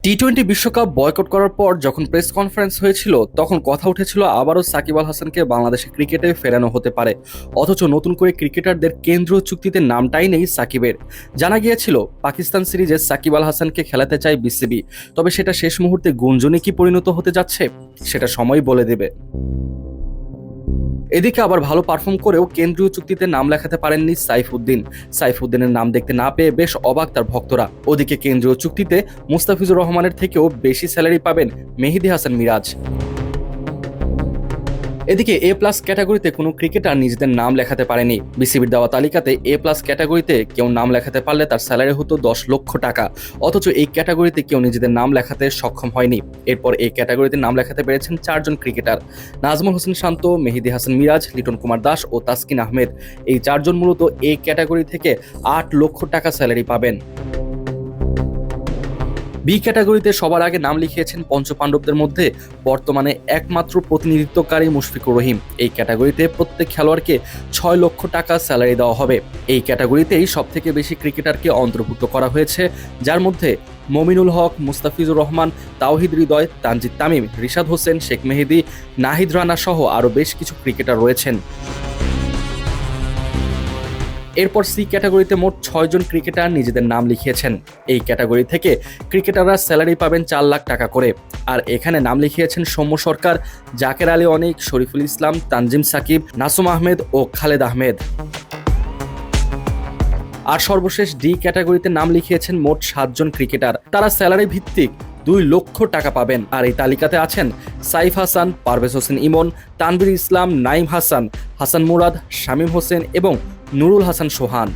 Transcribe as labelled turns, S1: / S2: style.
S1: T twenty বিশ্বকাপ boycott করার পর যখন প্রেস কনফারেন্স হয়েছিল তখন কথা উঠেছিল আবারও সাকিব আল হাসানকে বাংলাদেশে ক্রিকেটে ফেরানো হতে পারে। অথচ নতুন করে ক্রিকেটারদের কেন্দ্রীয় চুক্তিতে নামটাই নেই সাকিবের। জানা গিয়েছিল পাকিস্তান সিরিজে সাকিব আল হাসানকে খেলাতে চায় বিসিবি, তবে সেটা শেষ মুহূর্তে গুঞ্জনে কি পরিণত হতে যাচ্ছে সেটা সময় বলে দেবে। এদিকে আবার ভালো পারফর্ম করেও কেন্দ্রীয় চুক্তিতে নাম লেখাতে পারেননি সাইফুদ্দিনের নাম দেখতে না পেয়ে বেশ অবাক তার ভক্তরা। ওদিকে কেন্দ্রীয় চুক্তিতে মুস্তাফিজুর রহমানের থেকেও বেশি স্যালারি পাবেন মেহেদী হাসান মিরাজ। এদিকে এ প্লাস ক্যাটাগরিতে কোনো ক্রিকেটার নিজেদের নাম লেখাতে পারেনি। বিসিবির দেওয়া তালিকাতে এ প্লাস ক্যাটাগরিতে কেউ নাম লেখাতে পারলে তার স্যালারি হতো 10 লক্ষ টাকা। অথচ এই ক্যাটাগরিতে কেউ নিজেদের নাম লেখাতে সক্ষম হয়নি। এরপর এই ক্যাটাগরিতে নাম লেখাতে পেরেছেন 4 জন ক্রিকেটার: নাজমুল হোসেন শান্ত, মেহেদী হাসান মিরাজ, লিটন কুমার দাস ও তাসকিন আহমেদ। এই 4 জন মূলত এই ক্যাটাগরি থেকে 8 লক্ষ টাকা স্যালারি পাবেন। বি ক্যাটাগরিতে সবার আগে নাম লিখিয়েছেন পঞ্চপাণ্ডবদের মধ্যে বর্তমানে একমাত্র প্রতিনিধিত্বকারী মুশফিকুর রহিম। এই ক্যাটাগরিতে প্রত্যেক খেলোয়াড়কে 6 লক্ষ টাকা স্যালারি দেওয়া হবে। এই ক্যাটাগরিতেই সবথেকে বেশি ক্রিকেটারকে অন্তর্ভুক্ত করা হয়েছে, যার মধ্যে মমিনুল হক, মুস্তাফিজুর রহমান, তাওহিদ হৃদয়, তানজিদ তামিম, রিশাদ হোসেন, শেখ মেহেদী, নাহিদ রানা সহ আরও বেশ কিছু ক্রিকেটার রয়েছেন। এরপর সি ক্যাটাগরিতে মোট 6 জন ক্রিকেটার নিজেদের নাম লিখিয়েছেন। এই ক্যাটাগরি থেকে ক্রিকেটাররা স্যালারি পাবেন 4 লাখ টাকা করে। আর এখানে নাম লিখিয়েছেন সৌম্য সরকার, জাকের আলী অনিক, শরীফুল ইসলাম, তানজিম সাকিব, নাসুম আহমেদ ও খালেদ আহমেদ। আর সর্বশেষ ডি ক্যাটাগরিতে নাম লিখিয়েছেন মোট 7 জন ক্রিকেটার। তারা স্যালারি ভিত্তিক 2 লক্ষ টাকা পাবেন। আর এই তালিকাতে আছেন সাইফ হাসান, পারভেজ হোসেন ইমন, তানভীর ইসলাম, নাইম হাসান, হাসান মুরাদ, শামীম হোসেন এবং নুরুল হাসান সোহান।